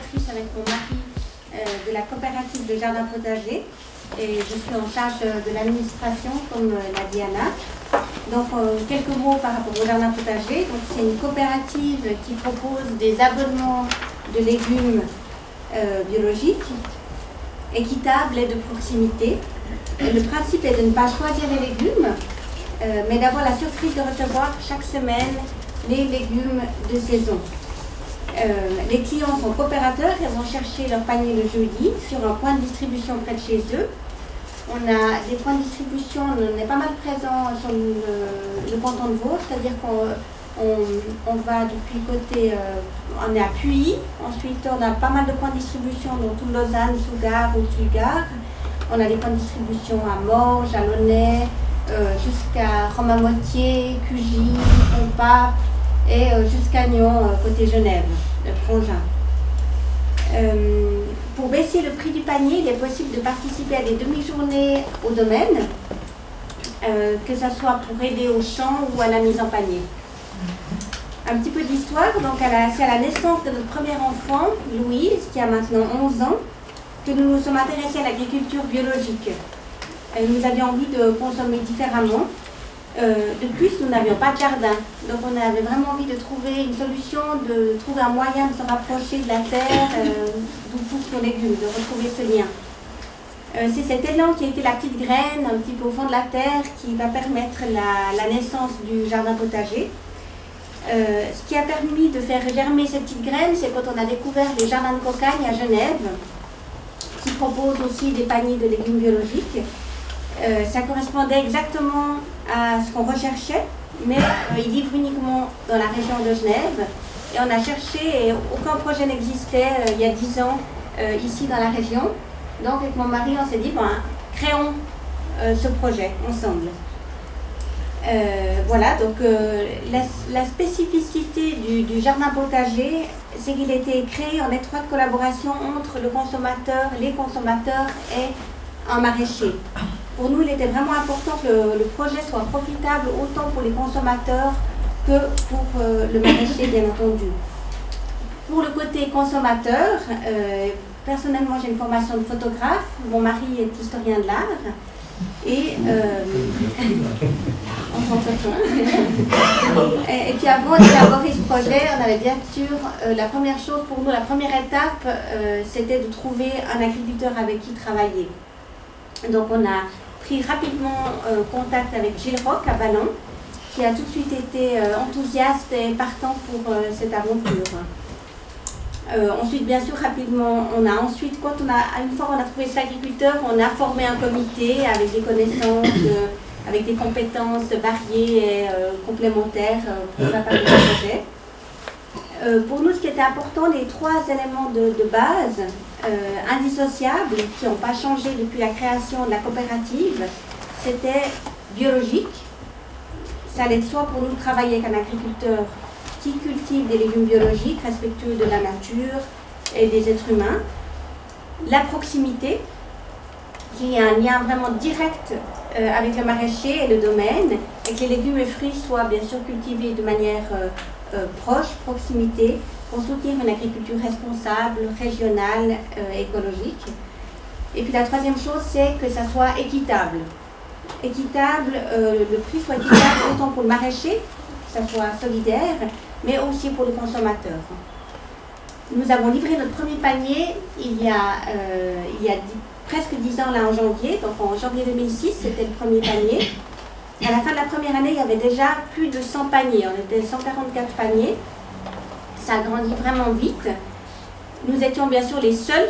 fondatrice avec mon mari de la coopérative de jardin potager et je suis en charge de l'administration comme l'a dit Anna. Donc quelques mots par rapport au jardin potager. Donc c'est une coopérative qui propose des abonnements de légumes biologiques, équitables et de proximité. Et le principe est de ne pas choisir les légumes, mais d'avoir la surprise de recevoir chaque semaine les légumes de saison. Les clients sont coopérateurs et vont chercher leur panier le jeudi sur un point de distribution près de chez eux. On a des points de distribution, on est pas mal présent sur le canton de Vaud, c'est-à-dire qu'on va depuis côté, on est à Puy, ensuite on a pas mal de points de distribution dans tout Lausanne, Sougar ou Tulgare. On a des points de distribution à Morges, à Launay, jusqu'à Rome-à-Moitié, Cugy, Pompape et jusqu'à Nyon, côté Genève, le Frangin. Pour baisser le prix du panier, il est possible de participer à des demi-journées au domaine, que ce soit pour aider au champ ou à la mise en panier. Un petit peu d'histoire, donc c'est à la naissance de notre premier enfant, Louise, qui a maintenant 11 ans, que nous nous sommes intéressés à l'agriculture biologique. Nous avions envie de consommer différemment. De plus, nous n'avions pas de jardin. Donc on avait vraiment envie de trouver une solution, de trouver un moyen de se rapprocher de la terre, d'où poussent nos légumes, de retrouver ce lien. C'est cet élan qui a été la petite graine, un petit peu au fond de la terre, qui va permettre la naissance du jardin potager. Ce qui a permis de faire germer cette petite graine, c'est quand on a découvert les jardins de cocagne à Genève, qui proposent aussi des paniers de légumes biologiques. Ça correspondait exactement à ce qu'on recherchait, mais ils livrent uniquement dans la région de Genève. Et on a cherché et aucun projet n'existait il y a 10 ans ici dans la région. Donc avec mon mari, on s'est dit, créons ce projet ensemble. Voilà, donc la spécificité du jardin potager, c'est qu'il a été créé en étroite collaboration entre le consommateur, les consommateurs et un maraîcher. Pour nous, il était vraiment important que le projet soit profitable autant pour les consommateurs que pour le maraîcher, bien entendu. Pour le côté consommateur, personnellement, j'ai une formation de photographe. Mon mari est historien de l'art. Et et puis avant d'élaborer ce projet, on avait bien sûr la première chose pour nous, la première étape, c'était de trouver un agriculteur avec qui travailler. Donc on a pris rapidement contact avec Gilles Roch à Ballon, qui a tout de suite été enthousiaste et partant pour cette aventure. Ensuite, bien sûr, rapidement, une fois qu'on a trouvé cet agriculteur, on a formé un comité avec des connaissances, avec des compétences variées et complémentaires pour préparer le projet. Pour nous, ce qui était important, les 3 éléments de base, indissociables, qui n'ont pas changé depuis la création de la coopérative, c'était biologique. Ça allait de soi pour nous de travailler avec un agriculteur qui cultive des légumes biologiques, respectueux de la nature et des êtres humains. La proximité, qui est un lien vraiment direct avec le maraîcher et le domaine, et que les légumes et fruits soient bien sûr cultivés de manière proche, proximité, pour soutenir une agriculture responsable, régionale, écologique. Et puis la troisième chose, c'est que ça soit équitable. Équitable, le prix soit équitable autant pour le maraîcher, que ça soit solidaire, mais aussi pour le consommateur. Nous avons livré notre premier panier il y a presque 10 ans, là en janvier, donc en janvier 2006, c'était le premier panier. À la fin de la première année, il y avait déjà plus de 100 paniers, on était 144 paniers. Ça a grandi vraiment vite. Nous étions bien sûr les seuls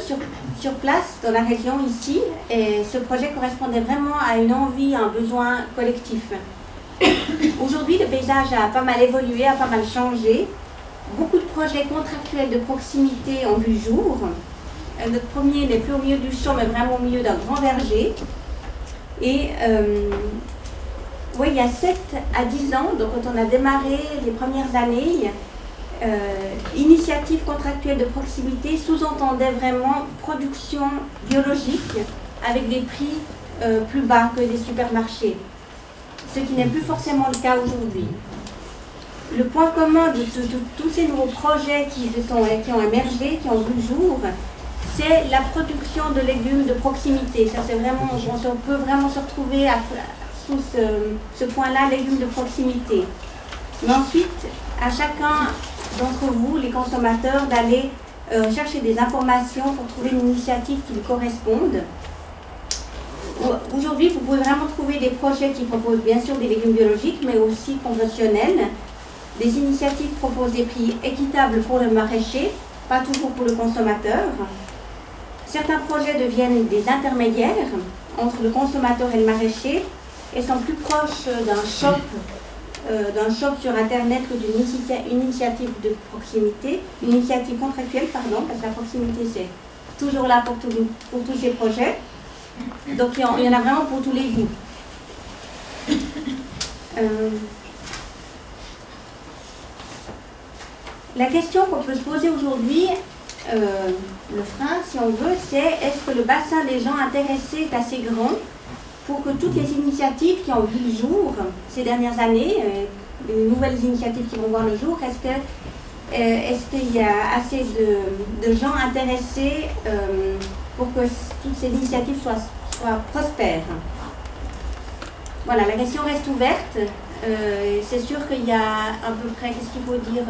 sur place dans la région ici, et ce projet correspondait vraiment à une envie, à un besoin collectif. Aujourd'hui, le paysage a pas mal évolué, a pas mal changé. Beaucoup de projets contractuels de proximité ont vu jour. Notre premier n'est plus au milieu du champ, mais vraiment au milieu d'un grand verger. Et il y a 7 à 10 ans, donc quand on a démarré les premières années, initiative contractuelle de proximité sous-entendait vraiment production biologique avec des prix plus bas que des supermarchés, ce qui n'est plus forcément le cas aujourd'hui. Le point commun de tous ces nouveaux projets qui ont émergé, qui ont vu le jour, c'est la production de légumes de proximité. Ça, c'est vraiment, on peut vraiment se retrouver sous ce point-là, légumes de proximité. Mais ensuite, à chacun d'entre vous, les consommateurs, d'aller chercher des informations pour trouver une initiative qui lui corresponde. Aujourd'hui, vous pouvez vraiment trouver des projets qui proposent bien sûr des légumes biologiques, mais aussi conventionnels. Des initiatives proposent des prix équitables pour le maraîcher, pas toujours pour le consommateur. Certains projets deviennent des intermédiaires entre le consommateur et le maraîcher et sont plus proches d'un shop sur Internet que d'une initiative de proximité, une initiative contractuelle, pardon, parce que la proximité, c'est toujours là pour tous ces projets. Donc, il y en a vraiment pour tous les goûts. La question qu'on peut se poser aujourd'hui, le frein, si on veut, c'est est-ce que le bassin des gens intéressés est assez grand pour que toutes les initiatives qui ont vu le jour ces dernières années, les nouvelles initiatives qui vont voir le jour, est-ce qu'il y a assez de gens intéressés pour que toutes ces initiatives soient prospères? Voilà, la question reste ouverte. C'est sûr qu'il y a à peu près, qu'est-ce qu'il faut dire,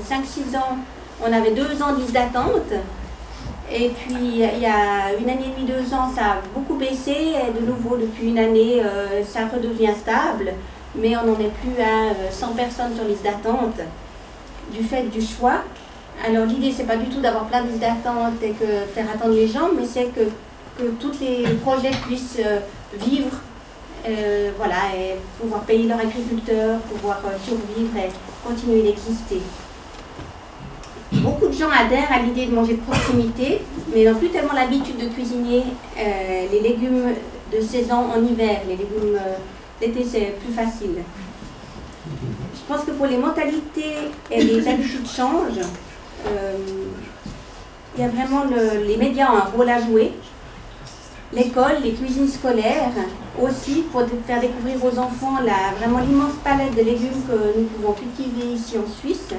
5-6 ans, on avait 2 ans de liste d'attente. Et puis, il y a 1 année et demie, 2 ans, ça a beaucoup baissé. Et de nouveau, depuis 1 année, ça redevient stable. Mais on n'en est plus à 100 personnes sur liste d'attente du fait du choix. Alors, l'idée, c'est pas du tout d'avoir plein de listes d'attente et que faire attendre les gens, mais c'est que tous les projets puissent vivre, voilà, et pouvoir payer leurs agriculteurs, pouvoir survivre et continuer d'exister. Beaucoup de gens adhèrent à l'idée de manger de proximité, mais n'ont plus tellement l'habitude de cuisiner les légumes de saison en hiver. Les légumes d'été, c'est plus facile. Je pense que pour les mentalités et les habitudes changent. Il y a vraiment les médias ont un rôle à jouer. L'école, les cuisines scolaires aussi, pour faire découvrir aux enfants vraiment l'immense palette de légumes que nous pouvons cultiver ici en Suisse.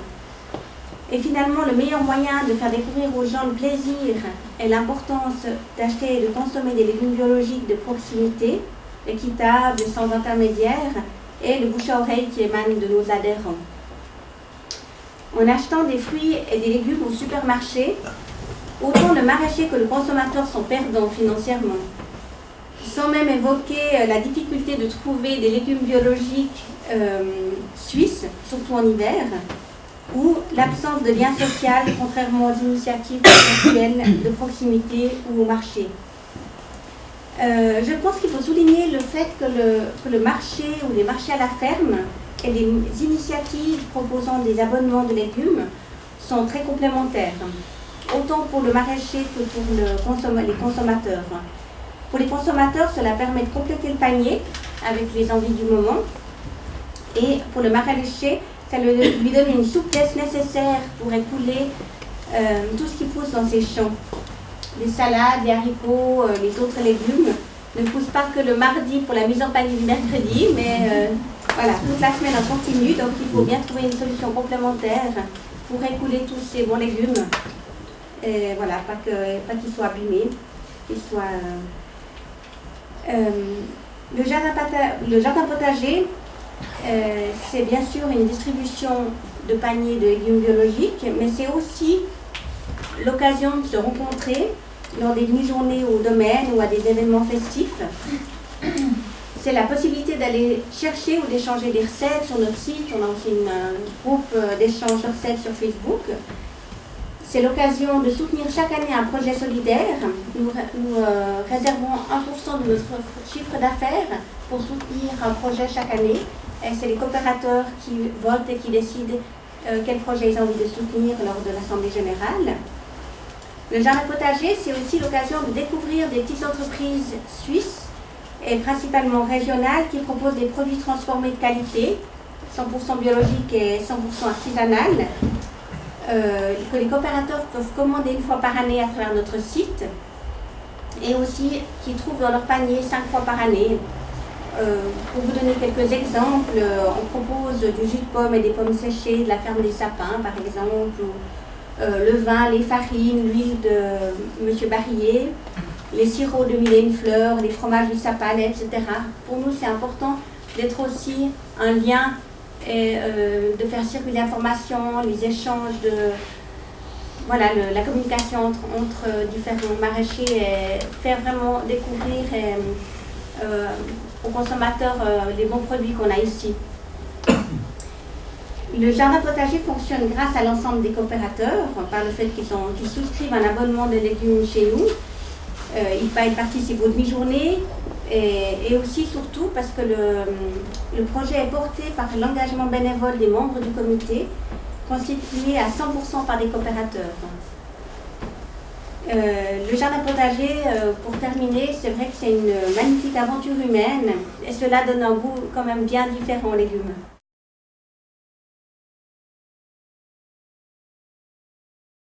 Et finalement, le meilleur moyen de faire découvrir aux gens le plaisir et l'importance d'acheter et de consommer des légumes biologiques de proximité, équitables, sans intermédiaire, et le bouche à oreille qui émane de nos adhérents. En achetant des fruits et des légumes au supermarché, autant le maraîcher que le consommateur sont perdants financièrement. Sans même évoquer la difficulté de trouver des légumes biologiques suisses, surtout en hiver, ou l'absence de lien social, contrairement aux initiatives actuelles de proximité ou au marché. Je pense qu'il faut souligner le fait que le marché ou les marchés à la ferme et les initiatives proposant des abonnements de légumes sont très complémentaires, autant pour le maraîcher que pour les consommateurs. Pour les consommateurs, cela permet de compléter le panier avec les envies du moment, et pour le maraîcher, ça lui donne une souplesse nécessaire pour écouler tout ce qui pousse dans ses champs. Les salades, les haricots, les autres légumes ne poussent pas que le mardi pour la mise en panier du mercredi, mais voilà, toute la semaine on continue, donc il faut bien trouver une solution complémentaire pour écouler tous ces bons légumes. Et voilà, pas qu'ils soient abîmés, qu'ils soient... le jardin potager, c'est bien sûr une distribution de paniers de légumes biologiques, mais c'est aussi l'occasion de se rencontrer lors des demi-journées au domaine ou à des événements festifs. C'est la possibilité d'aller chercher ou d'échanger des recettes sur notre site. On a aussi un groupe d'échange de recettes sur Facebook. C'est l'occasion de soutenir chaque année un projet solidaire. Nous réservons 1% de notre chiffre d'affaires pour soutenir un projet chaque année. Et c'est les coopérateurs qui votent et qui décident quel projet ils ont envie de soutenir lors de l'Assemblée générale. Le jardin potager, c'est aussi l'occasion de découvrir des petites entreprises suisses et principalement régionales qui proposent des produits transformés de qualité, 100% biologiques et 100% artisanales, que les coopérateurs peuvent commander 1 fois par année à travers notre site et aussi qui trouvent dans leur panier 5 fois par année. Pour vous donner quelques exemples, on propose du jus de pomme et des pommes séchées de la ferme des Sapins, par exemple, ou, le vin, les farines, l'huile de Monsieur Barillet, les sirops de mille et une fleurs, les fromages du Sapalais, etc. Pour nous, c'est important d'être aussi un lien et de faire circuler l'information, les échanges, voilà, la communication entre différents maraîchers et faire vraiment découvrir aux consommateurs les bons produits qu'on a ici. Le jardin potager fonctionne grâce à l'ensemble des coopérateurs, par le fait qu'ils souscrivent un abonnement de légumes chez nous. Ils participent aux demi-journées et aussi, surtout, parce que le projet est porté par l'engagement bénévole des membres du comité, constitué à 100% par des coopérateurs. Le jardin potager, pour terminer, c'est vrai que c'est une magnifique aventure humaine et cela donne un goût quand même bien différent aux légumes.